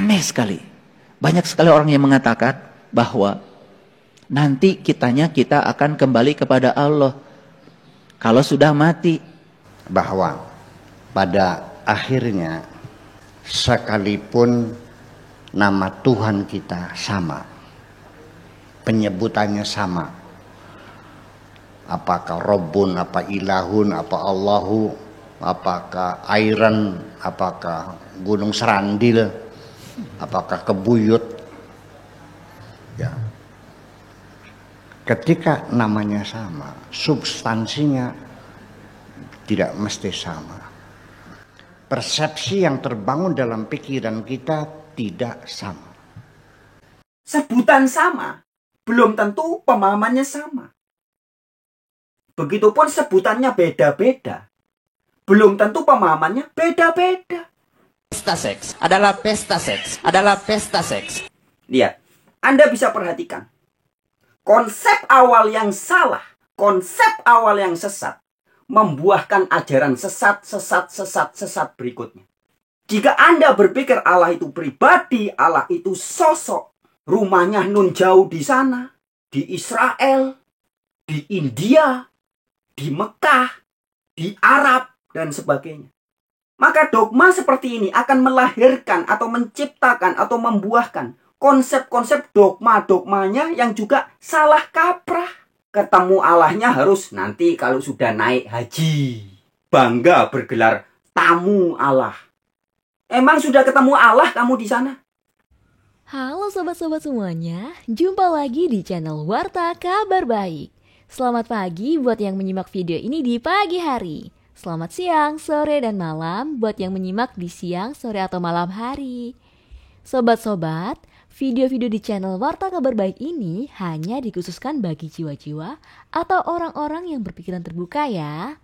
Aneh sekali. Banyak sekali orang yang mengatakan bahwa nanti kita akan kembali kepada Allah kalau sudah mati. Bahwa pada akhirnya sekalipun nama Tuhan kita sama, penyebutannya sama, apakah Rabbun, apa Ilahun, apa Allahu, apakah Airan, apakah Gunung Serandil, apakah Kebuyut, ya, ketika namanya sama, substansinya tidak mesti sama. Persepsi yang terbangun dalam pikiran kita tidak sama. Sebutan sama, belum tentu pemahamannya sama. Begitupun sebutannya beda-beda, belum tentu pemahamannya beda-beda. Pesta seks adalah pesta seks adalah pesta seks. Lihat, Anda bisa perhatikan. Konsep awal yang salah, konsep awal yang sesat, membuahkan ajaran sesat berikutnya. Jika Anda berpikir Allah itu pribadi, Allah itu sosok, rumahnya nun jauh di sana, di Israel, di India, di Mekah, di Arab, dan sebagainya, maka dogma seperti ini akan melahirkan atau menciptakan atau membuahkan konsep-konsep dogma-dogmanya yang juga salah kaprah. Ketemu Allahnya harus nanti kalau sudah naik haji, bangga bergelar tamu Allah. Emang sudah ketemu Allah kamu di sana? Halo sobat-sobat semuanya, jumpa lagi di channel Warta Kabar Baik. Selamat pagi buat yang menyimak video ini di pagi hari. Selamat siang, sore, dan malam buat yang menyimak di siang, sore, atau malam hari. Sobat-sobat, video-video di channel Warta Kabar Baik ini hanya dikhususkan bagi jiwa-jiwa atau orang-orang yang berpikiran terbuka ya.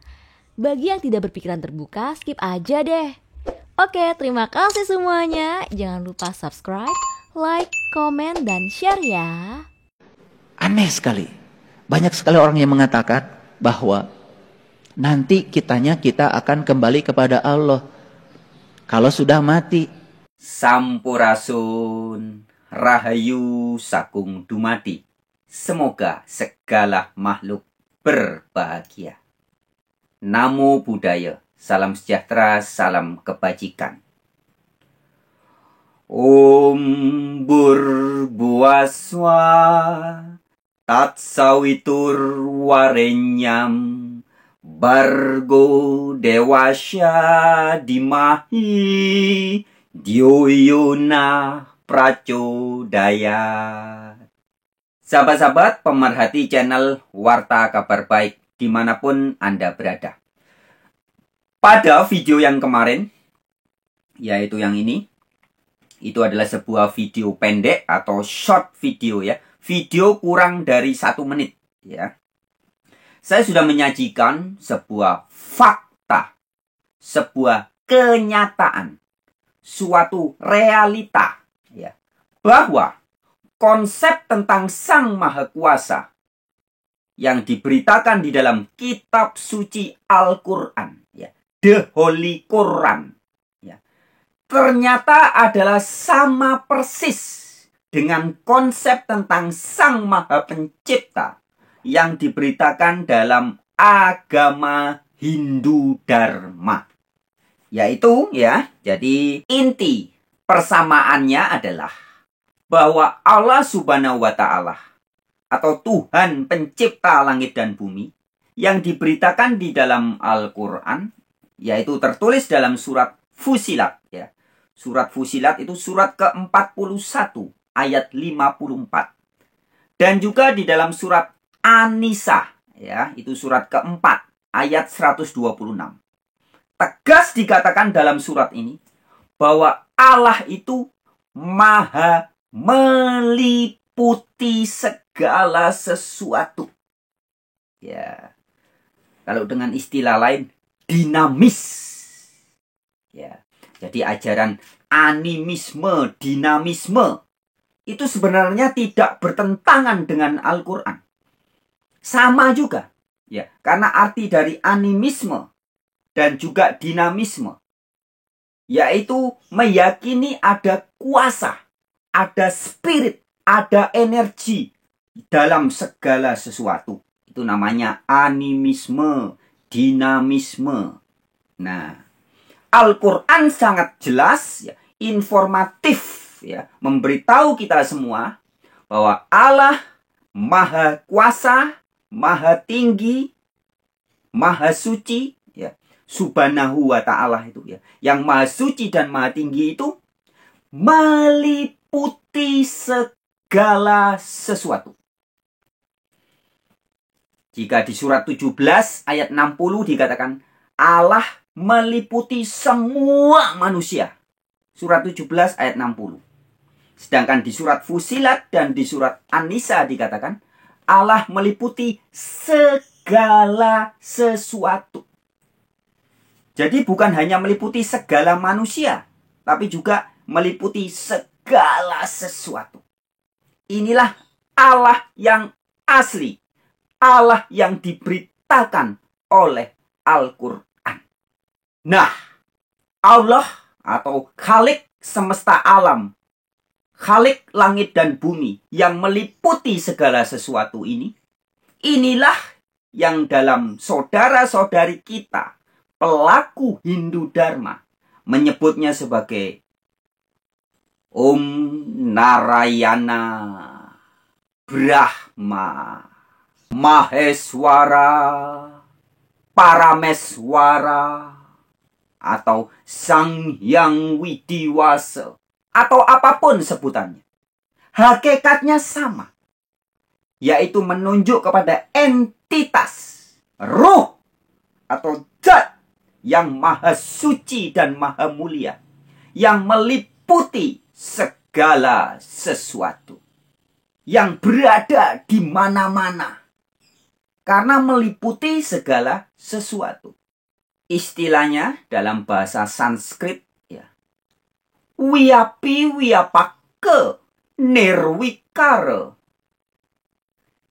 Bagi yang tidak berpikiran terbuka, skip aja deh. Oke, terima kasih semuanya. Jangan lupa subscribe, like, komen, dan share ya. Aneh sekali. Banyak sekali orang yang mengatakan bahwa nanti kita akan kembali kepada Allah kalau sudah mati. Sampurasun, rahayu sakung dumadi. Semoga segala makhluk berbahagia. Namo Buddhaya, salam sejahtera, salam kebajikan. Om Burbuaswa Tatsawitur Warenyam Bargo Dewasya Dimahi Dioyona Pracodaya. Sahabat-sahabat pemerhati channel Warta Kabar Baik dimanapun Anda berada. Pada video yang kemarin, yaitu yang ini, itu adalah sebuah video pendek atau short video ya. Video kurang dari 1 menit ya. Saya sudah menyajikan sebuah fakta, sebuah kenyataan, suatu realita ya, bahwa konsep tentang Sang Maha Kuasa yang diberitakan di dalam kitab suci Al-Quran ya, The Holy Quran ya, ternyata adalah sama persis dengan konsep tentang Sang Maha Pencipta yang diberitakan dalam agama Hindu Dharma. Yaitu ya, jadi inti persamaannya adalah bahwa Allah Subhanahu wa Ta'ala atau Tuhan Pencipta langit dan bumi yang diberitakan di dalam Al-Quran, yaitu tertulis dalam surat Fusilat ya. Surat Fusilat itu surat ke-41 ayat 54. Dan juga di dalam surat An-Nisa ya, itu surat ke-4 ayat 126. Tegas dikatakan dalam surat ini bahwa Allah itu maha meliputi segala sesuatu. Ya. Kalau dengan istilah lain, dinamis. Ya. Jadi ajaran animisme, dinamisme itu sebenarnya tidak bertentangan dengan Al-Quran. Sama juga. Ya, karena arti dari animisme dan juga dinamisme yaitu meyakini ada kuasa, ada spirit, ada energi dalam segala sesuatu. Itu namanya animisme, dinamisme. Nah, Al-Quran sangat jelas, ya, informatif, ya, memberitahu kita semua bahwa Allah Maha Kuasa, Maha Tinggi, Maha Suci, ya, Subhanahu wa Ta'ala itu, ya, yang Maha Suci dan Maha Tinggi itu meliputi segala sesuatu. Jika di surat 17 ayat 60 dikatakan Allah meliputi semua manusia. Surat 17 ayat 60. Sedangkan di surat Fusilat dan di surat An-Nisa dikatakan Allah meliputi segala sesuatu. Jadi bukan hanya meliputi segala manusia, tapi juga meliputi segala sesuatu. Inilah Allah yang asli, Allah yang diberitakan oleh Al-Quran. Nah, Allah atau Khalik semesta alam, Khalik langit dan bumi yang meliputi segala sesuatu ini, inilah yang dalam saudara-saudari kita, pelaku Hindu Dharma, menyebutnya sebagai Om Narayana Brahma Maheswara Parameswara atau Sang Hyang Widiwasa atau apapun sebutannya. Hakikatnya sama, yaitu menunjuk kepada entitas ruh atau zat yang maha suci dan maha mulia, yang meliputi segala sesuatu, yang berada di mana-mana, karena meliputi segala sesuatu. Istilahnya dalam bahasa Sanskrit, ya, Wiyapi Wiyapake Nirwikara.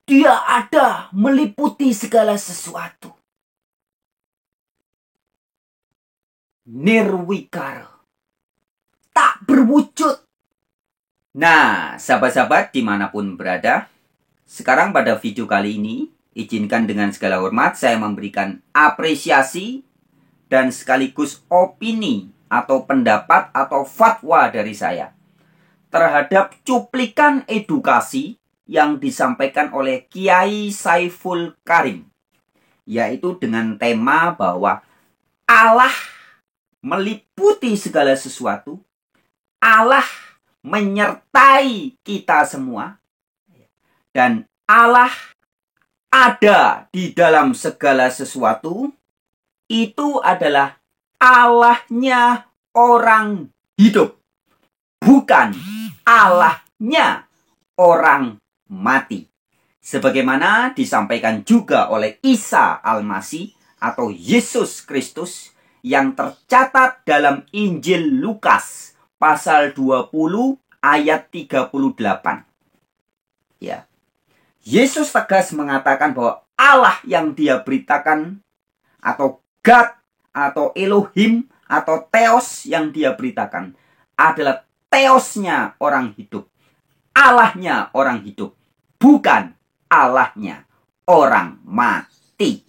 Dia ada meliputi segala sesuatu. Nirwikara, tak berwujud. Nah, sahabat-sahabat dimanapun berada, sekarang pada video kali ini, izinkan dengan segala hormat saya memberikan apresiasi dan sekaligus opini atau pendapat atau fatwa dari saya terhadap cuplikan edukasi yang disampaikan oleh Kiai Saiful Karim, yaitu dengan tema bahwa Allah meliputi segala sesuatu, Allah menyertai kita semua, dan Allah ada di dalam segala sesuatu. Itu adalah Allahnya orang hidup, bukan Allahnya orang mati. Sebagaimana disampaikan juga oleh Isa Al-Masih atau Yesus Kristus yang tercatat dalam Injil Lukas pasal 20 ayat 38. Ya. Yesus tegas mengatakan bahwa Allah yang dia beritakan atau God atau Elohim atau Theos yang dia beritakan adalah Theosnya orang hidup, Allahnya orang hidup, bukan Allahnya orang mati.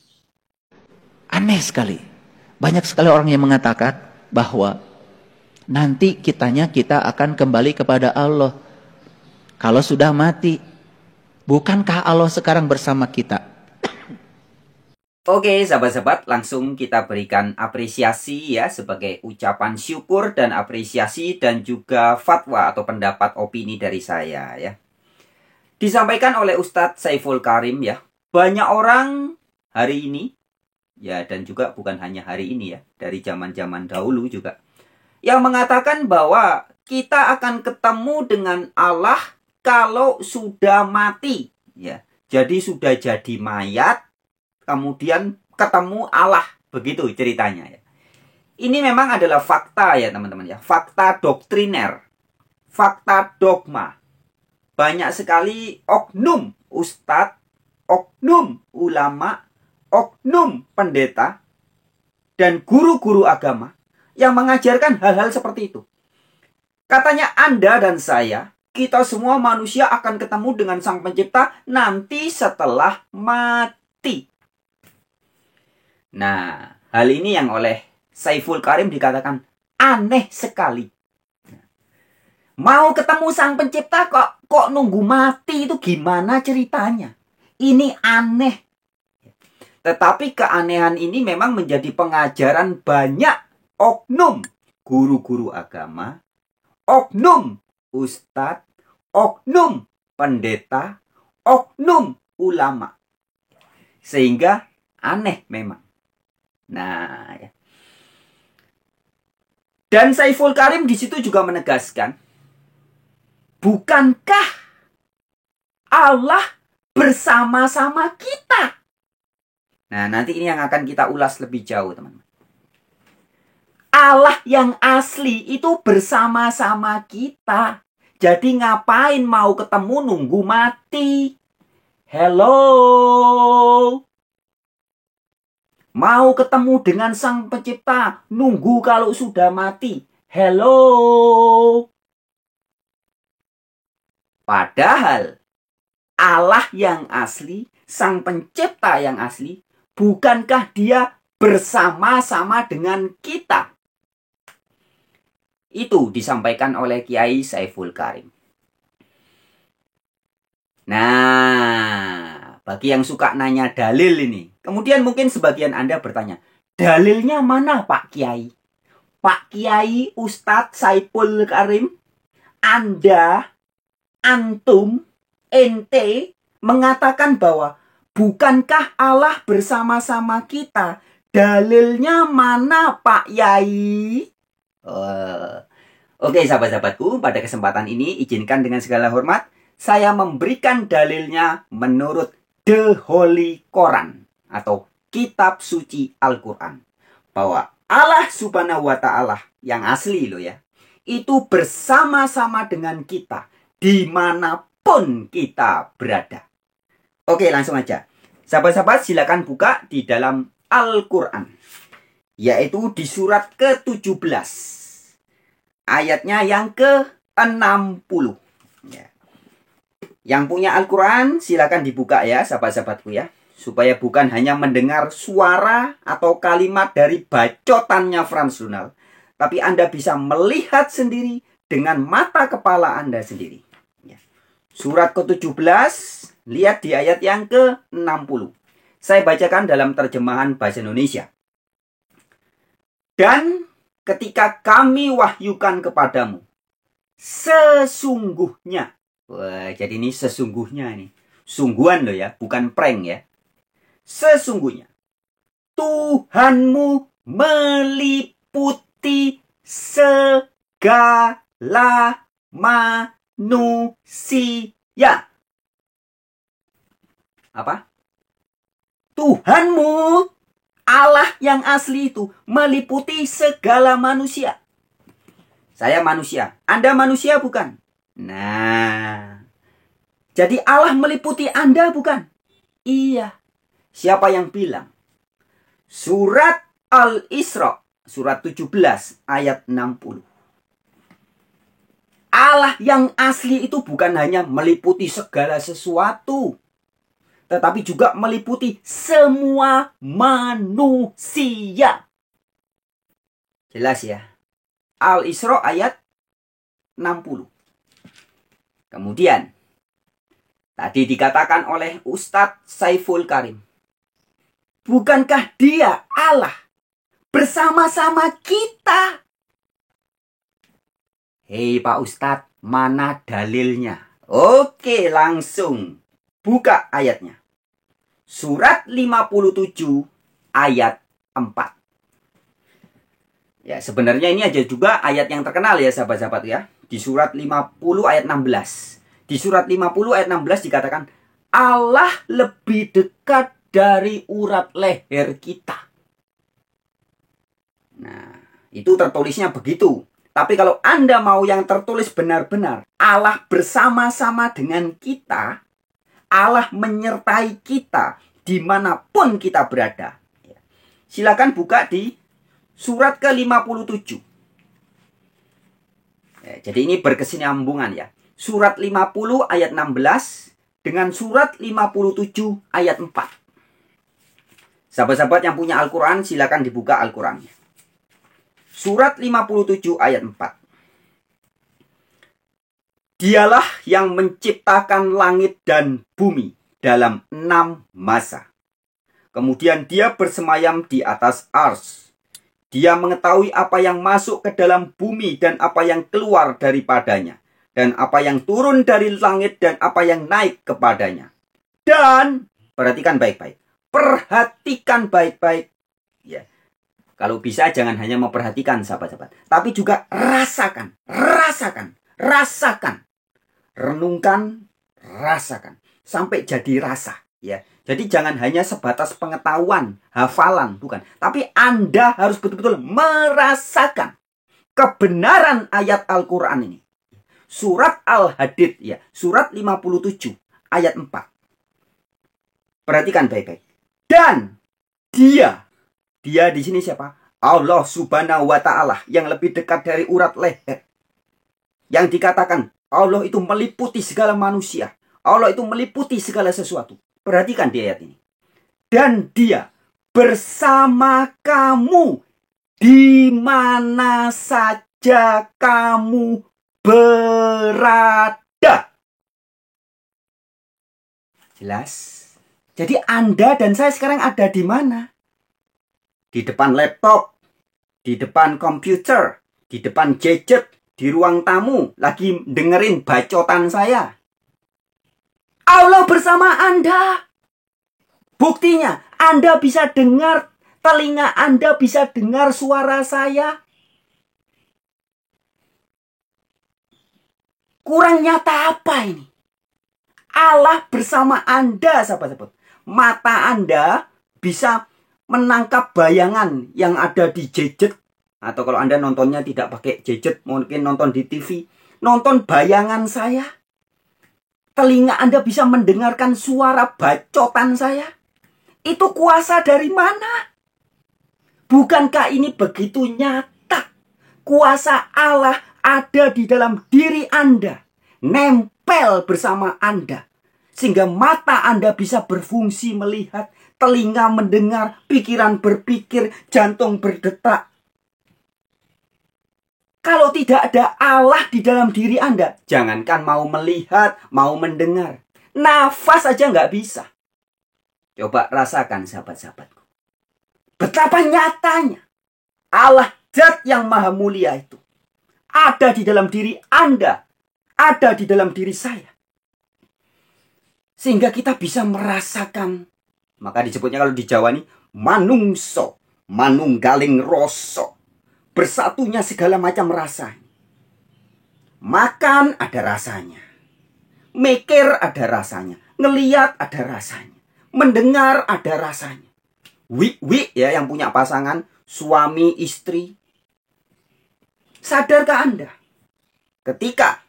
Aneh sekali. Banyak sekali orang yang mengatakan bahwa nanti kita akan kembali kepada Allah kalau sudah mati. Bukankah Allah sekarang bersama kita? Oke, sahabat-sahabat, langsung kita berikan apresiasi ya sebagai ucapan syukur dan apresiasi dan juga fatwa atau pendapat opini dari saya ya. Disampaikan oleh Ustadz Saiful Karim ya. Banyak orang hari ini ya, dan juga bukan hanya hari ini ya, dari zaman-zaman dahulu juga, yang mengatakan bahwa kita akan ketemu dengan Allah kalau sudah mati ya. Jadi sudah jadi mayat, kemudian ketemu Allah, begitu ceritanya ya. Ini memang adalah fakta ya teman-teman ya, fakta doktriner, fakta dogma. Banyak sekali oknum ustadz, oknum ulama, oknum pendeta, dan guru-guru agama yang mengajarkan hal-hal seperti itu. Katanya Anda dan saya, kita semua manusia akan ketemu dengan Sang Pencipta nanti setelah mati. Nah, hal ini yang oleh Saiful Karim dikatakan aneh sekali. Mau ketemu Sang Pencipta kok nunggu mati, itu gimana ceritanya? Ini aneh. Tetapi keanehan ini memang menjadi pengajaran banyak oknum guru-guru agama, oknum ustadz, oknum pendeta, oknum ulama. Sehingga aneh memang. Nah, ya. Dan Saiful Karim di situ juga menegaskan, bukankah Allah bersama-sama kita? Nah, nanti ini yang akan kita ulas lebih jauh, teman-teman. Allah yang asli itu bersama-sama kita. Jadi ngapain mau ketemu nunggu mati? Hello? Mau ketemu dengan Sang Pencipta, nunggu kalau sudah mati. Hello? Padahal Allah yang asli, Sang Pencipta yang asli, bukankah dia bersama-sama dengan kita? Itu disampaikan oleh Kiai Saiful Karim. Nah, bagi yang suka nanya dalil ini, kemudian mungkin sebagian Anda bertanya, dalilnya mana Pak Kiai? Pak Kiai Ustadz Saiful Karim, Anda, antum, ente mengatakan bahwa bukankah Allah bersama-sama kita? Dalilnya mana Pak Yai? Oke sahabat-sahabatku, pada kesempatan ini izinkan dengan segala hormat saya memberikan dalilnya menurut The Holy Quran atau Kitab Suci Al-Quran. Bahwa Allah Subhanahu wa Ta'ala yang asli loh ya, itu bersama-sama dengan kita dimanapun kita berada. Oke, langsung aja. Sahabat-sahabat silakan buka di dalam Al-Quran. Yaitu di surat ke-17. Ayatnya yang ke-60. Ya. Yang punya Al-Quran silakan dibuka ya sahabat-sahabatku ya. Supaya bukan hanya mendengar suara atau kalimat dari bacotannya Frans Lunal. Tapi Anda bisa melihat sendiri dengan mata kepala Anda sendiri. Ya. Surat ke-17, lihat di ayat yang ke-60. Saya bacakan dalam terjemahan bahasa Indonesia. Dan ketika kami wahyukan kepadamu, sesungguhnya. Wah, jadi ini sesungguhnya nih. Sungguhan loh ya, bukan prank ya. Sesungguhnya Tuhanmu meliputi segala manusia. Apa? Tuhanmu, Allah yang asli itu meliputi segala manusia. Saya manusia, Anda manusia bukan? Nah, jadi Allah meliputi Anda bukan? Iya. Siapa yang bilang? Surat Al-Isra, surat 17 ayat 60. Allah yang asli itu bukan hanya meliputi segala sesuatu, tetapi juga meliputi semua manusia. Jelas ya? Al-Isra ayat 60. Kemudian, tadi dikatakan oleh Ustadz Saiful Karim, bukankah dia Allah bersama-sama kita? Hei Pak Ustadz, mana dalilnya? Oke, langsung buka ayatnya. Surat 57 ayat 4. Ya, sebenarnya ini aja juga ayat yang terkenal ya sahabat-sahabat ya. Di surat 50 ayat 16. Di surat 50 ayat 16 dikatakan, Allah lebih dekat dari urat leher kita. Nah, itu tertulisnya begitu. Tapi kalau Anda mau yang tertulis benar-benar, Allah bersama-sama dengan kita, Allah menyertai kita dimanapun kita berada. Silakan buka di surat ke-57. Ya, jadi ini berkesinambungan ya. Surat 50 ayat 16 dengan surat 57 ayat 4. Sahabat-sahabat yang punya Al-Quran, silakan dibuka Al-Qurannya. Surat 57 ayat 4. Dialah yang menciptakan langit dan bumi dalam 6 masa. Kemudian dia bersemayam di atas ars. Dia mengetahui apa yang masuk ke dalam bumi dan apa yang keluar daripadanya. Dan apa yang turun dari langit dan apa yang naik kepadanya. Dan, perhatikan baik-baik. Perhatikan baik-baik. Ya. Kalau bisa jangan hanya memperhatikan sahabat-sahabat. Tapi juga rasakan. Rasakan. Rasakan. Renungkan. Rasakan. Sampai jadi rasa. Ya. Jadi jangan hanya sebatas pengetahuan, hafalan, bukan. Tapi Anda harus betul-betul merasakan kebenaran ayat Al-Quran ini. Surat Al-Hadid, ya, surat 57 ayat 4. Perhatikan baik-baik. Dan dia di sini siapa? Allah Subhanahu wa Ta'ala, yang lebih dekat dari urat leher. Yang dikatakan Allah itu meliputi segala manusia. Allah itu meliputi segala sesuatu. Perhatikan di ayat ini. Dan dia bersama kamu di mana saja kamu berada. Jelas? Jadi Anda dan saya sekarang ada di mana? Di depan laptop, di depan komputer, di depan gadget, di ruang tamu, lagi dengerin bacotan saya. Allah bersama Anda. Buktinya, Anda bisa dengar, telinga Anda bisa dengar suara saya. Kurang nyata apa ini? Allah bersama Anda, sahabat-sahabat. Mata Anda bisa menangkap bayangan yang ada di gadget. Atau kalau Anda nontonnya tidak pakai gadget, mungkin nonton di TV. Nonton bayangan saya. Telinga Anda bisa mendengarkan suara bacotan saya. Itu kuasa dari mana? Bukankah ini begitu nyata? Kuasa Allah ada di dalam diri Anda. Nempel bersama Anda. Sehingga mata Anda bisa berfungsi melihat, telinga mendengar, pikiran berpikir, jantung berdetak. Kalau tidak ada Allah di dalam diri Anda, jangankan mau melihat, mau mendengar. Nafas aja nggak bisa. Coba rasakan sahabat-sahabatku. Betapa nyatanya Allah Zat yang maha mulia itu ada di dalam diri Anda, ada di dalam diri saya. Sehingga kita bisa merasakan, maka disebutnya kalau di Jawa ini, manungso, manunggaling rasa. Bersatunya segala macam rasa. Makan ada rasanya. Mikir ada rasanya. Ngeliat ada rasanya. Mendengar ada rasanya. Wik ya yang punya pasangan, suami, istri. Sadarkah Anda? Ketika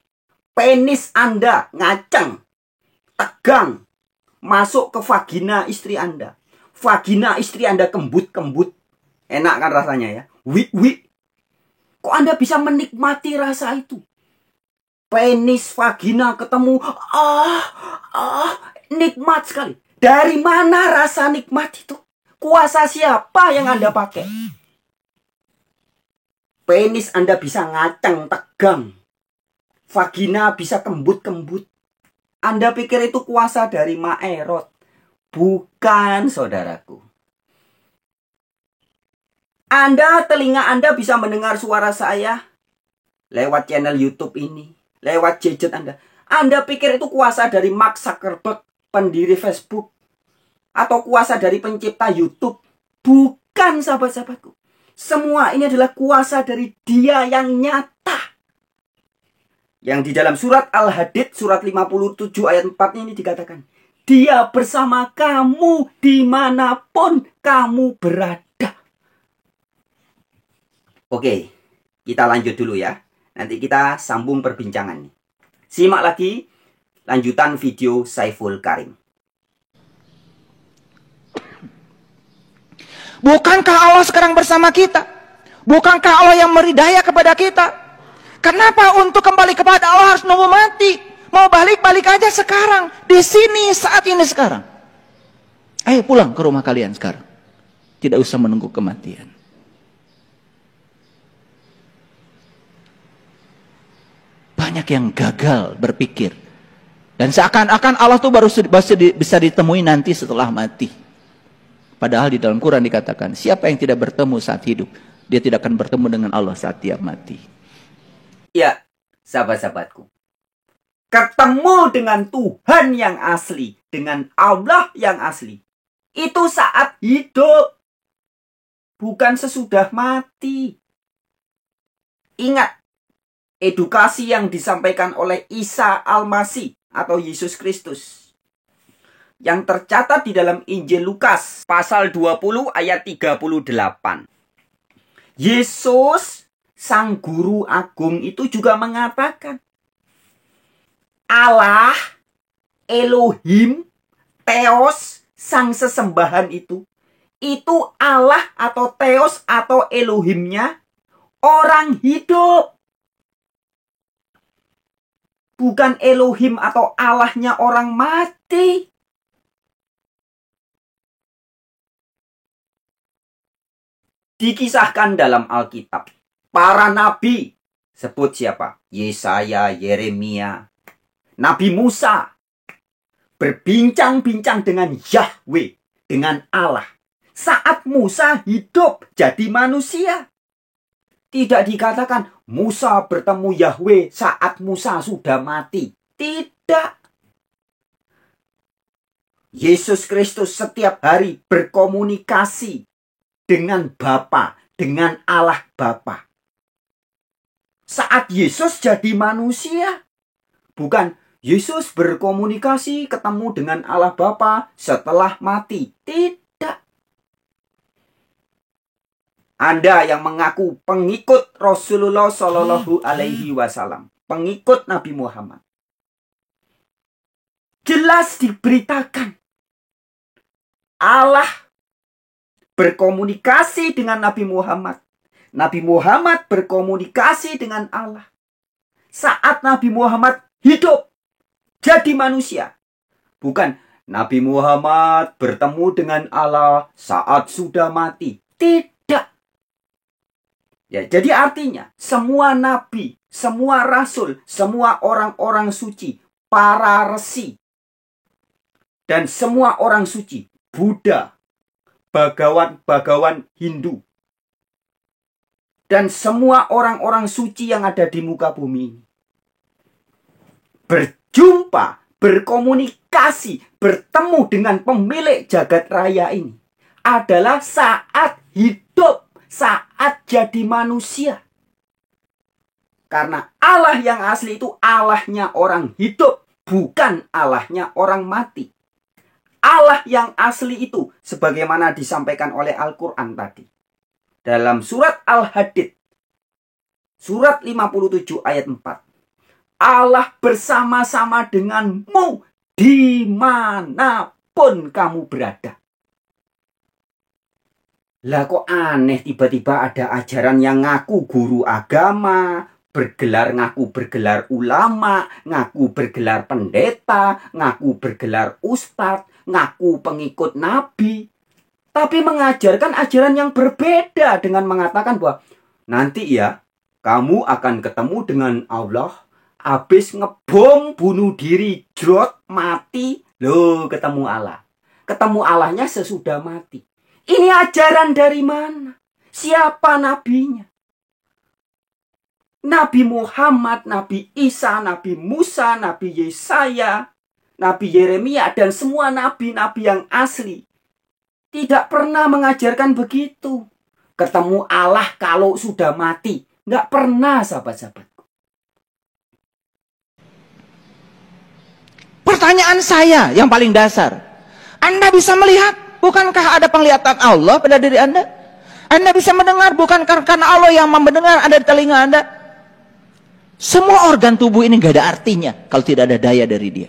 penis Anda ngaceng, tegang, masuk ke vagina istri Anda. Vagina istri Anda kembut-kembut. Enak kan rasanya ya? Wik. Kok Anda bisa menikmati rasa itu? Penis, vagina ketemu. Nikmat sekali. Dari mana rasa nikmat itu? Kuasa siapa yang Anda pakai? Penis Anda bisa ngaceng, tegang. Vagina bisa kembut-kembut. Anda pikir itu kuasa dari Maerot? Bukan, saudaraku. Telinga Anda bisa mendengar suara saya lewat channel YouTube ini, lewat gadget Anda. Anda pikir itu kuasa dari Mark Zuckerberg, pendiri Facebook, atau kuasa dari pencipta YouTube? Bukan, sahabat-sahabatku. Semua ini adalah kuasa dari Dia yang nyata. Yang di dalam surat Al-Hadid, surat 57 ayat 4 ini dikatakan, Dia bersama kamu dimanapun kamu berada. Oke, kita lanjut dulu ya. Nanti kita sambung perbincangan. Simak lagi lanjutan video Saiful Karim. Bukankah Allah sekarang bersama kita? Bukankah Allah yang memberi daya kepada kita? Kenapa untuk kembali kepada Allah harus nunggu mati? Mau balik-balik aja sekarang. Di sini, saat ini sekarang. Ayo pulang ke rumah kalian sekarang. Tidak usah menunggu kematian. Banyak yang gagal berpikir. Dan seakan-akan Allah tuh baru bisa ditemui nanti setelah mati. Padahal di dalam Quran dikatakan, siapa yang tidak bertemu saat hidup, dia tidak akan bertemu dengan Allah saat dia mati. Ya, sahabat-sahabatku. Ketemu dengan Tuhan yang asli, dengan Allah yang asli. Itu saat hidup. Bukan sesudah mati. Ingat, edukasi yang disampaikan oleh Isa Al-Masih atau Yesus Kristus. Yang tercatat di dalam Injil Lukas, pasal 20 ayat 38. Yesus, Sang Guru Agung itu juga mengatakan, Allah, Elohim, Theos, Sang Sesembahan itu Allah atau Theos atau Elohimnya orang hidup. Bukan Elohim atau Allahnya orang mati. Dikisahkan dalam Alkitab. Para nabi. Sebut siapa? Yesaya, Yeremia. Nabi Musa. Berbincang-bincang dengan Yahweh. Dengan Allah. Saat Musa hidup jadi manusia. Tidak dikatakan Musa bertemu Yahweh saat Musa sudah mati. Tidak. Yesus Kristus setiap hari berkomunikasi dengan Bapa, dengan Allah Bapa. Saat Yesus jadi manusia, bukan Yesus berkomunikasi ketemu dengan Allah Bapa setelah mati. Tidak. Anda yang mengaku pengikut Rasulullah Shallallahu Alaihi Wasallam, pengikut Nabi Muhammad, jelas diberitakan Allah berkomunikasi dengan Nabi Muhammad. Nabi Muhammad berkomunikasi dengan Allah. Saat Nabi Muhammad hidup, jadi manusia. Bukan Nabi Muhammad bertemu dengan Allah saat sudah mati. Tidak. Ya, jadi artinya semua nabi, semua rasul, semua orang-orang suci, para resi, dan semua orang suci, Buddha, bagawan-bagawan Hindu, dan semua orang-orang suci yang ada di muka bumi ini, berjumpa, berkomunikasi, bertemu dengan pemilik jagat raya ini adalah saat hidup, saat jadi manusia. Karena Allah yang asli itu Allahnya orang hidup, bukan Allahnya orang mati. Allah yang asli itu sebagaimana disampaikan oleh Al-Quran tadi. Dalam surat Al-Hadid, surat 57 ayat 4. Allah bersama-sama denganmu dimanapun kamu berada. Lah kok aneh tiba-tiba ada ajaran yang ngaku guru agama, ngaku bergelar ulama, ngaku bergelar pendeta, ngaku bergelar ustadz, ngaku pengikut nabi. Tapi mengajarkan ajaran yang berbeda dengan mengatakan bahwa nanti ya kamu akan ketemu dengan Allah, habis ngebom, bunuh diri, jrot, mati, loh ketemu Allah. Ketemu Allahnya sesudah mati. Ini ajaran dari mana? Siapa nabinya? Nabi Muhammad, Nabi Isa, Nabi Musa, Nabi Yesaya, Nabi Yeremia, dan semua nabi-nabi yang asli tidak pernah mengajarkan begitu. Ketemu Allah kalau sudah mati. Nggak pernah, sahabat-sahabatku. Pertanyaan saya yang paling dasar. Anda bisa melihat? Bukankah ada penglihatan Allah pada diri Anda? Anda bisa mendengar, bukan karena Allah yang mendengar ada di telinga Anda? Semua organ tubuh ini gak ada artinya kalau tidak ada daya dari dia.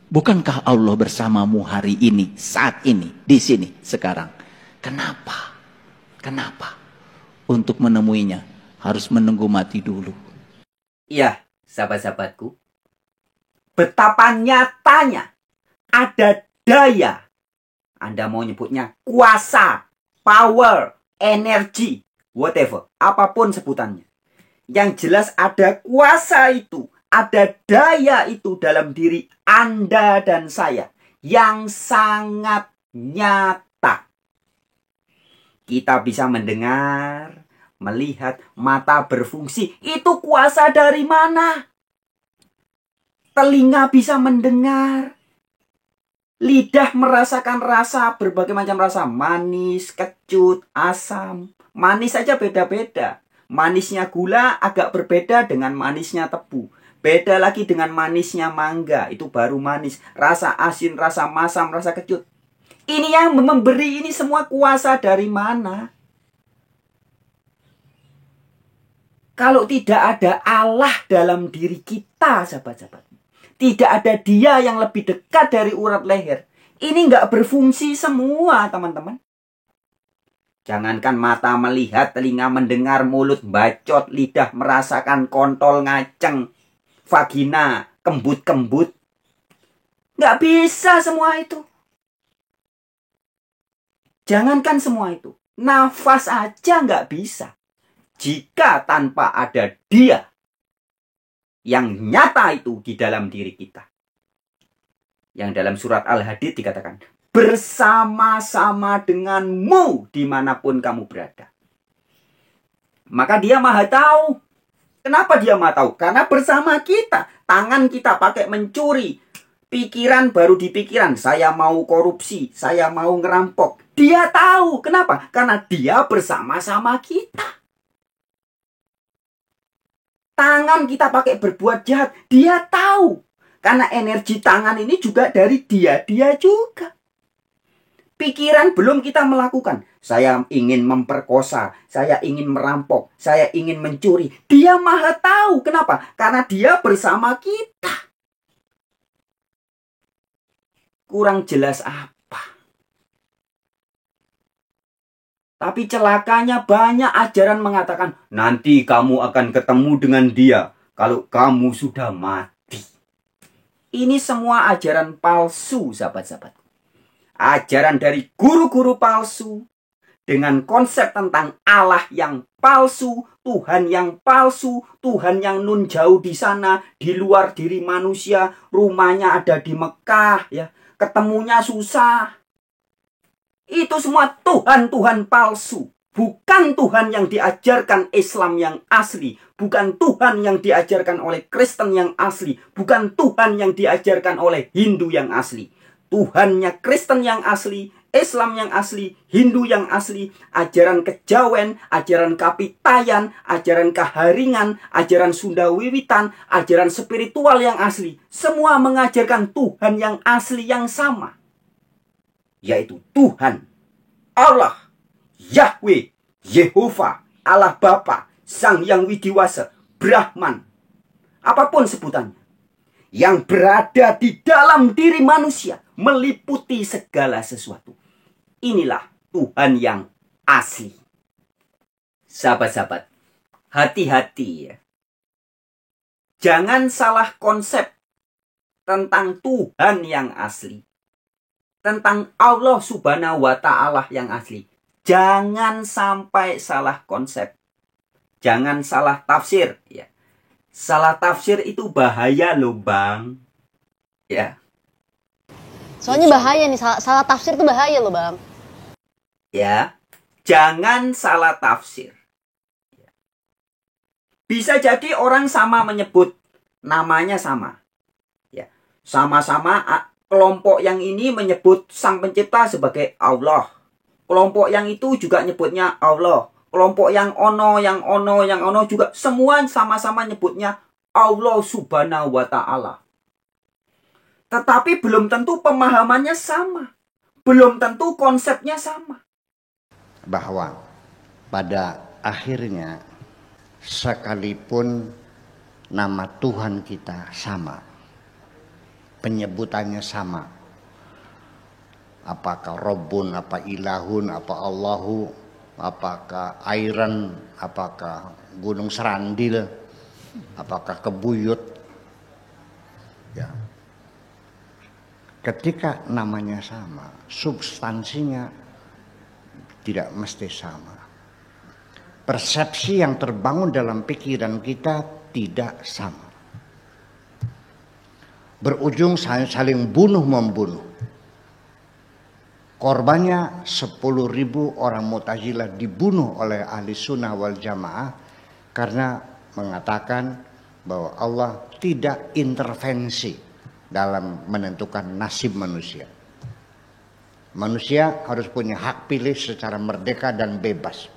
Bukankah Allah bersamamu hari ini, saat ini, di sini, sekarang? Kenapa? Kenapa? untuk menemuinya. Harus menunggu mati dulu. Iya, sahabat-sahabatku. Betapa nyatanya ada daya. Anda mau nyebutnya kuasa, power, energi, whatever. Apapun sebutannya. Yang jelas ada kuasa itu, ada daya itu dalam diri Anda dan saya. Yang sangat nyata. Kita bisa mendengar, melihat, mata berfungsi. Itu kuasa dari mana? Telinga bisa mendengar. Lidah merasakan rasa, berbagai macam rasa. Manis, kecut, asam. Manis saja beda-beda. Manisnya gula agak berbeda dengan manisnya tebu. Beda lagi dengan manisnya mangga. Itu baru manis. Rasa asin, rasa masam, rasa kecut. Ini yang memberi ini semua kuasa dari mana? Kalau tidak ada Allah dalam diri kita, sahabat-sahabat. Tidak ada Dia yang lebih dekat dari urat leher. Ini nggak berfungsi semua, teman-teman. Jangankan mata melihat, telinga mendengar, mulut bacot, lidah merasakan, kontol ngaceng, vagina kembut-kembut. Nggak bisa semua itu. Jangankan semua itu. Nafas aja nggak bisa. Jika tanpa ada Dia yang nyata itu di dalam diri kita. Yang dalam surat Al-Hadid dikatakan, bersama-sama denganmu dimanapun kamu berada. Maka Dia maha tahu. Kenapa Dia maha tahu? Karena bersama kita. Tangan kita pakai mencuri. Pikiran baru di pikiran. Saya mau korupsi. Saya mau ngerampok. Dia tahu. Kenapa? Karena Dia bersama-sama kita. Tangan kita pakai berbuat jahat. Dia tahu. Karena energi tangan ini juga dari Dia juga. Pikiran belum kita melakukan. Saya ingin memperkosa. Saya ingin merampok. Saya ingin mencuri. Dia maha tahu. Kenapa? Karena Dia bersama kita. Kurang jelas apa? Tapi celakanya banyak ajaran mengatakan, nanti kamu akan ketemu dengan Dia kalau kamu sudah mati. Ini semua ajaran palsu, sahabat-sahabat. Ajaran dari guru-guru palsu. Dengan konsep tentang Allah yang palsu, Tuhan yang palsu, Tuhan yang nun jauh di sana, di luar diri manusia, rumahnya ada di Mekah, ya, ketemunya susah. Itu semua Tuhan-Tuhan palsu. Bukan Tuhan yang diajarkan Islam yang asli. Bukan Tuhan yang diajarkan oleh Kristen yang asli. Bukan Tuhan yang diajarkan oleh Hindu yang asli. Tuhannya Kristen yang asli, Islam yang asli, Hindu yang asli, ajaran kejawen, ajaran kapitayan, ajaran keharingan, ajaran Sunda Wiwitan, ajaran spiritual yang asli. Semua mengajarkan Tuhan yang asli yang sama. Yaitu Tuhan, Allah, Yahweh, Yehova, Allah Bapa, Sang Yang Widiwasa, Brahman, apapun sebutannya, yang berada di dalam diri manusia, meliputi segala sesuatu. Inilah Tuhan yang asli. Sahabat-sahabat, hati-hati ya. Jangan salah konsep tentang Tuhan yang asli. Tentang Allah Subhanahu wa Ta'ala yang asli. Jangan sampai salah konsep. Jangan salah tafsir. Ya. Salah tafsir itu bahaya loh, Bang. Ya. Soalnya bahaya nih, salah tafsir itu bahaya loh, Bang. Ya. Jangan salah tafsir. Ya. Bisa jadi orang sama menyebut namanya sama. Ya. Sama-sama kelompok yang ini menyebut Sang Pencipta sebagai Allah. Kelompok yang itu juga nyebutnya Allah. Kelompok yang ono juga semua sama-sama nyebutnya Allah Subhanahu wa Ta'ala. Tetapi belum tentu pemahamannya sama. Belum tentu konsepnya sama. Bahwa pada akhirnya sekalipun nama Tuhan kita sama, penyebutannya sama, apakah Rabbun, apa Ilahun, apa Allahu, apakah Iron, apakah Gunung Serandil, apakah Kebuyut. Ya. Ketika namanya sama, substansinya tidak mesti sama. Persepsi yang terbangun dalam pikiran kita tidak sama. Berujung saling bunuh-membunuh. Korbannya 10.000 orang Mu'tazilah dibunuh oleh ahli sunnah wal jamaah karena mengatakan bahwa Allah tidak intervensi dalam menentukan nasib manusia. Manusia harus punya hak pilih secara merdeka dan bebas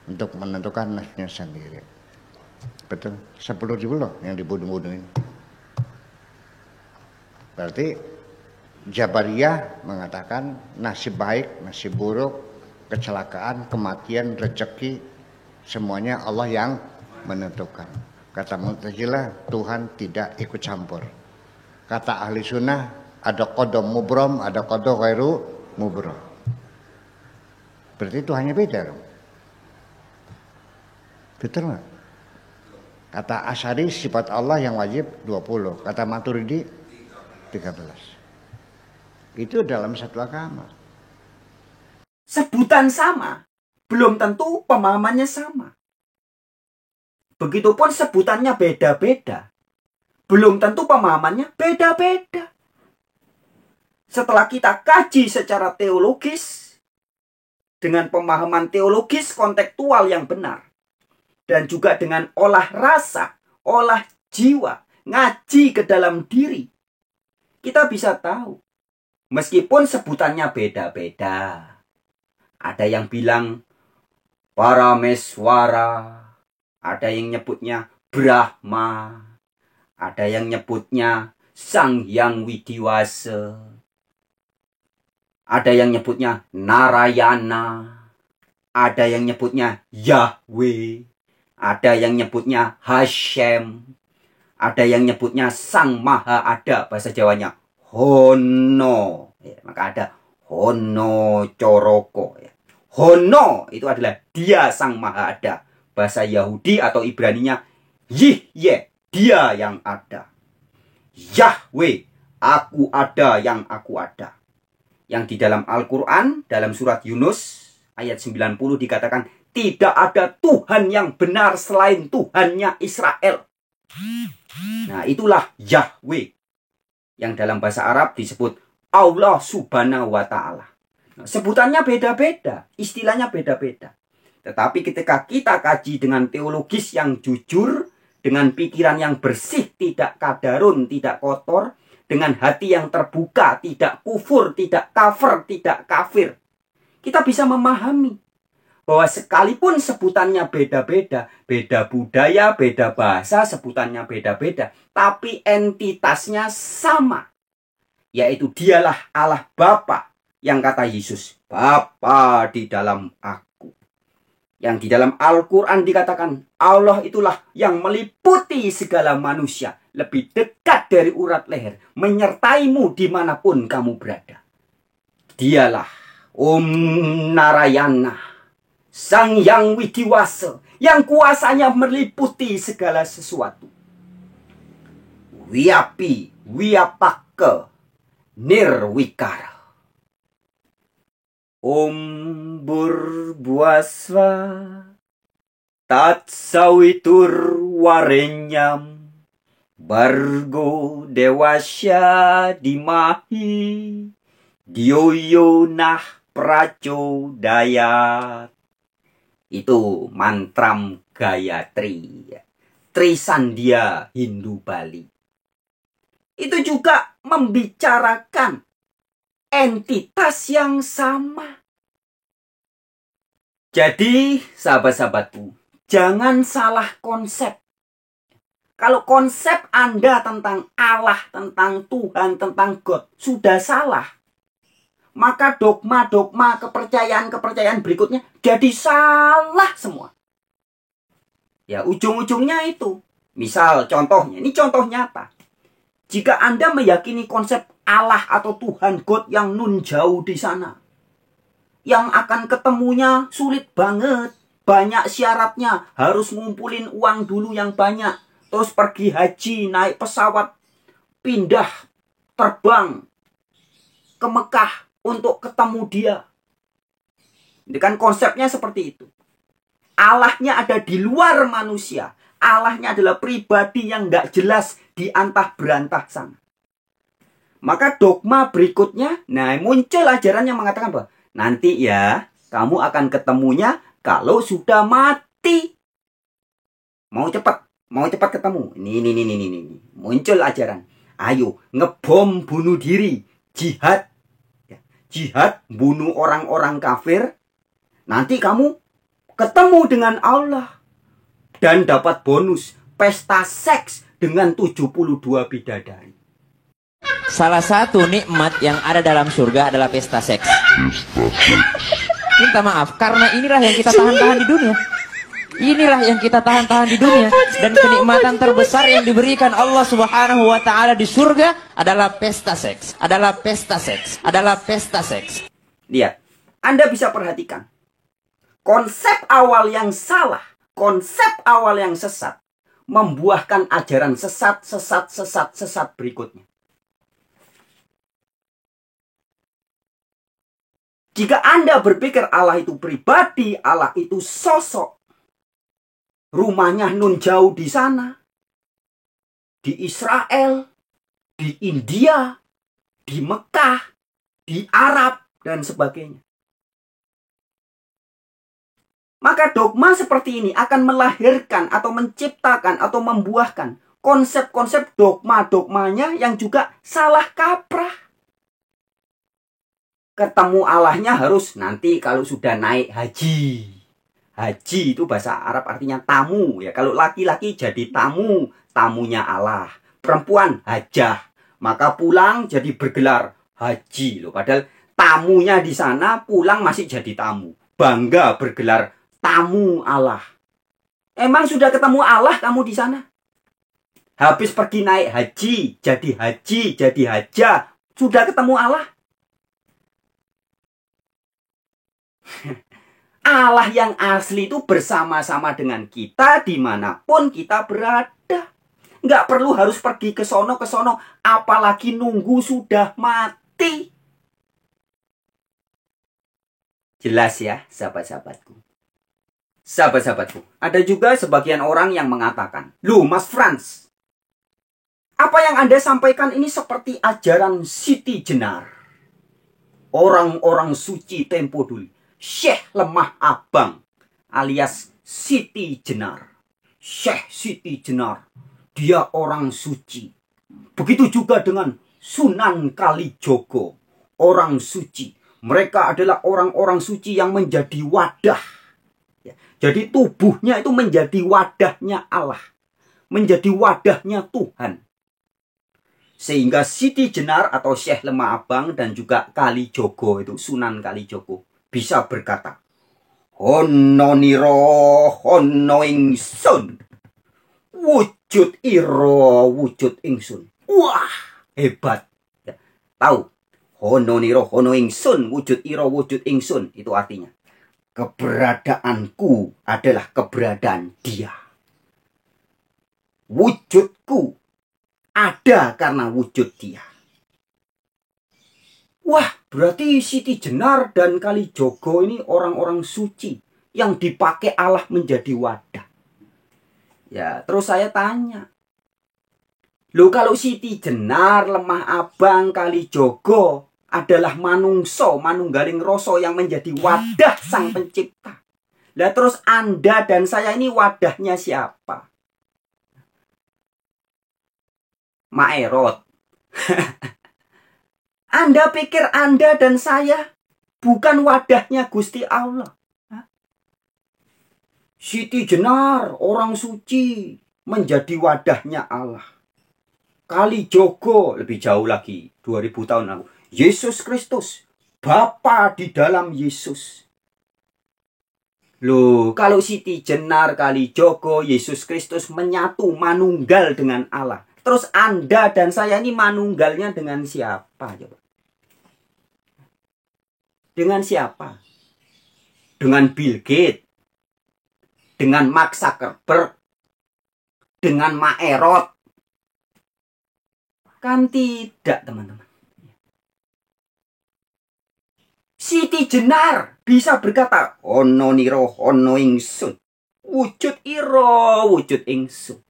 untuk menentukan nasibnya sendiri. Betul, 10.000 loh yang dibunuh-bunuh ini. Berarti Jabariyah mengatakan nasib baik, nasib buruk, kecelakaan, kematian, rezeki, semuanya Allah yang menentukan. Kata Mu'tazilah, Tuhan tidak ikut campur. Kata ahli sunnah, ada qada mubrom, ada qada ghairu mubrom. Berarti Tuhannya beda dong. Betul nggak? Kata Asy'ari sifat Allah yang wajib 20, kata Maturidi 13. Itu dalam satu agama. Sebutan sama, belum tentu pemahamannya sama. Begitupun sebutannya beda-beda, belum tentu pemahamannya beda-beda. Setelah kita kaji secara teologis, dengan pemahaman teologis kontekstual yang benar, dan juga dengan olah rasa, olah jiwa, ngaji ke dalam diri, kita bisa tahu, meskipun sebutannya beda-beda. Ada yang bilang Parameswara, ada yang nyebutnya Brahma, ada yang nyebutnya Sang Hyang Widiwasa, ada yang nyebutnya Narayana, ada yang nyebutnya Yahweh, ada yang nyebutnya Hashem, ada yang nyebutnya Sang Maha Ada, bahasa Jawanya Hono. Ya, maka ada Hono Coroko. Ya. Hono itu adalah Dia Sang Maha Ada. Bahasa Yahudi atau Ibraninya Yihye, Dia yang ada. Yahweh, Aku ada yang aku ada. Yang di dalam Al-Quran, dalam surat Yunus ayat 90 dikatakan, tidak ada Tuhan yang benar selain Tuhannya Israel. Nah, itulah Yahweh yang dalam bahasa Arab disebut Allah Subhanahu wa Ta'ala. Nah, sebutannya beda-beda, istilahnya beda-beda. Tetapi ketika kita kaji dengan teologis yang jujur, dengan pikiran yang bersih, tidak kadarun, tidak kotor, dengan hati yang terbuka, tidak kufur, tidak kafir, tidak kafir, kita bisa memahami bahwa sekalipun sebutannya beda-beda, beda budaya, beda bahasa, sebutannya beda-beda, tapi entitasnya sama, yaitu Dialah Allah Bapa, yang kata Yesus, Bapa di dalam aku. Yang di dalam Al-Quran dikatakan, Allah itulah yang meliputi segala manusia, lebih dekat dari urat leher, menyertaimu dimanapun kamu berada. Dialah Narayana, Sang Hyang Widiwasa, yang kuasanya meliputi segala sesuatu. Wiapi, Wiapaka, Nirwikara. Burbuaswa, Tatsawitur Warenyam, Bargo Dewasya Dimahi, Dioyonah Pracodayat. Itu mantram Gayatri, Trisandia Hindu Bali. Itu juga membicarakan entitas yang sama. Jadi, sahabat-sahabatku, jangan salah konsep. Kalau konsep Anda tentang Allah, tentang Tuhan, tentang God sudah salah, maka dogma-dogma, kepercayaan-kepercayaan berikutnya jadi salah semua. Ya, ujung-ujungnya itu. Misal contohnya, ini contoh nyata. Jika Anda meyakini konsep Allah atau Tuhan God yang nun jauh di sana, yang akan ketemunya sulit banget. Banyak syaratnya, harus ngumpulin uang dulu yang banyak. Terus pergi haji, naik pesawat, pindah, terbang ke Mekah untuk ketemu dia. Ini kan konsepnya seperti itu. Allahnya ada di luar manusia. Allahnya adalah pribadi yang nggak jelas di antah berantah sana. Maka dogma berikutnya, nah muncul ajaran yang mengatakan bahwa nanti ya, kamu akan ketemunya kalau sudah mati. Mau cepat ketemu. Ini. Muncul ajaran. Ayo, ngebom bunuh diri. Jihad. Jihad, bunuh orang-orang kafir. Nanti kamu ketemu dengan Allah. Dan dapat bonus. Pesta seks dengan 72 bidadari. Salah satu nikmat yang ada dalam surga adalah pesta seks. Minta maaf, karena inilah yang kita tahan-tahan di dunia. Inilah yang kita tahan-tahan di dunia. Dan kenikmatan terbesar yang diberikan Allah Subhanahu wa Ta'ala di surga adalah pesta seks. Adalah pesta seks. Adalah pesta seks. Lihat, Anda bisa perhatikan. Konsep awal yang salah, konsep awal yang sesat, membuahkan ajaran sesat berikutnya. Jika Anda berpikir Allah itu pribadi, Allah itu sosok, rumahnya nun jauh di sana, di Israel, di India, di Mekah, di Arab, dan sebagainya. Maka dogma seperti ini akan melahirkan atau menciptakan atau membuahkan konsep-konsep dogma-dogmanya yang juga salah kaprah. Ketemu Allahnya harus nanti kalau sudah naik haji. Haji itu bahasa Arab artinya tamu. Ya, kalau laki-laki jadi tamu, tamunya Allah. Perempuan hajah. Maka pulang jadi bergelar haji loh. Padahal tamunya di sana, pulang masih jadi tamu. Bangga bergelar tamu Allah. Emang sudah ketemu Allah kamu di sana? Habis pergi naik haji, jadi hajah. Sudah ketemu Allah? Allah yang asli itu bersama-sama dengan kita dimanapun kita berada. Nggak perlu harus pergi ke sono, apalagi nunggu sudah mati. Jelas ya, sahabat-sahabatku. Sahabat-sahabatku, ada juga sebagian orang yang mengatakan, "Loh, Mas Frans, apa yang Anda sampaikan ini seperti ajaran Siti Jenar. Orang-orang suci tempo dulu. Syekh Lemah Abang alias Siti Jenar. Syekh Siti Jenar. Dia orang suci. Begitu juga dengan Sunan Kalijogo. Orang suci. Mereka adalah orang-orang suci yang menjadi wadah. Jadi tubuhnya itu menjadi wadahnya Allah. Menjadi wadahnya Tuhan. Sehingga Siti Jenar atau Syekh Lemah Abang dan juga Kalijogo itu, Sunan Kalijogo, bisa berkata, "Hononiro hono ingsun, wujud iro wujud ingsun." Wah, hebat. Ya, tahu? Hononiro hono ingsun, wujud iro wujud ingsun. Itu artinya, keberadaanku adalah keberadaan dia. Wujudku ada karena wujud dia. Wah, berarti Siti Jenar dan Kalijogo ini orang-orang suci yang dipakai Allah menjadi wadah. Ya, terus saya tanya. Loh, kalau Siti Jenar, Lemah Abang, Kalijogo adalah manungso, manunggaling rasa yang menjadi wadah Sang Pencipta. Lah terus Anda dan saya ini wadahnya siapa? Maerot. Anda pikir Anda dan saya bukan wadahnya Gusti Allah? Siti Jenar, orang suci, menjadi wadahnya Allah. Kalijogo, lebih jauh lagi, 2000 tahun lalu. Yesus Kristus, Bapa di dalam Yesus. Loh, kalau Siti Jenar, Kalijogo, Yesus Kristus menyatu, manunggal dengan Allah. Terus Anda dan saya ini manunggalnya dengan siapa? Coba. Dengan siapa? dengan Bill Gates, dengan Mark Zuckerberg, dengan Maerot. Kan tidak, teman-teman. Siti Jenar bisa berkata, ono niro ono ingsun, wujud iro wujud ingsun.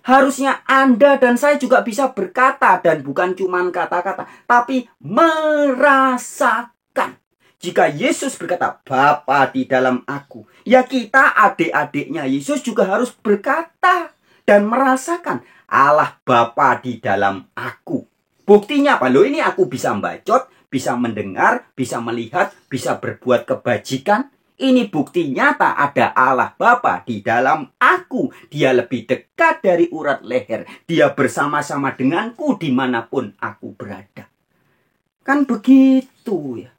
Harusnya Anda dan saya juga bisa berkata, dan bukan cuma kata-kata, tapi merasakan. Jika Yesus berkata, Bapa di dalam aku, ya kita adik-adiknya Yesus juga harus berkata dan merasakan Allah Bapa di dalam aku. Buktinya apa? Loh, ini aku bisa bacot, bisa mendengar, bisa melihat, bisa berbuat kebajikan. Ini bukti nyata ada Allah Bapa di dalam aku. Dia lebih dekat dari urat leher. Dia bersama-sama denganku dimanapun aku berada. Kan begitu ya.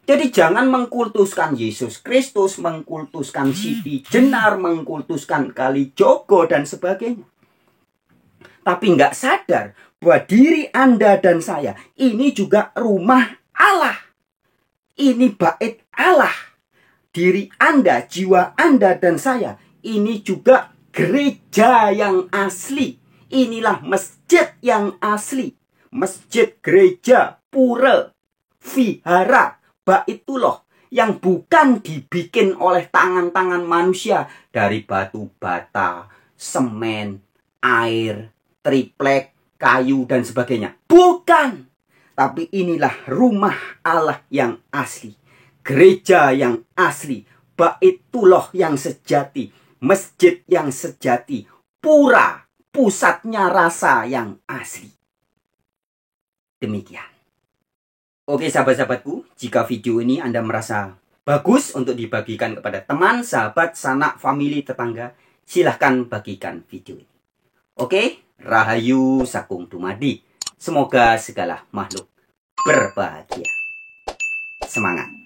Jadi jangan mengkultuskan Yesus Kristus, mengkultuskan Siti Jenar, mengkultuskan Kalijogo dan sebagainya. Tapi nggak sadar bahwa diri Anda dan saya ini juga rumah Allah. Ini bait Allah. Diri Anda, jiwa Anda dan saya ini juga gereja yang asli. Inilah masjid yang asli. Masjid, gereja, pura, vihara, baitullah yang bukan dibikin oleh tangan-tangan manusia dari batu bata, semen, air, triplek, kayu dan sebagainya. Bukan. Tapi inilah rumah Allah yang asli. Gereja yang asli. Baitullah yang sejati. Masjid yang sejati. Pura. Pusatnya rasa yang asli. Demikian. Oke sahabat-sahabatku. Jika video ini Anda merasa bagus untuk dibagikan kepada teman, sahabat, sanak, famili, tetangga, silahkan bagikan video ini. Oke. Rahayu Sakung Dumadi. Semoga segala makhluk berbahagia. Semangat.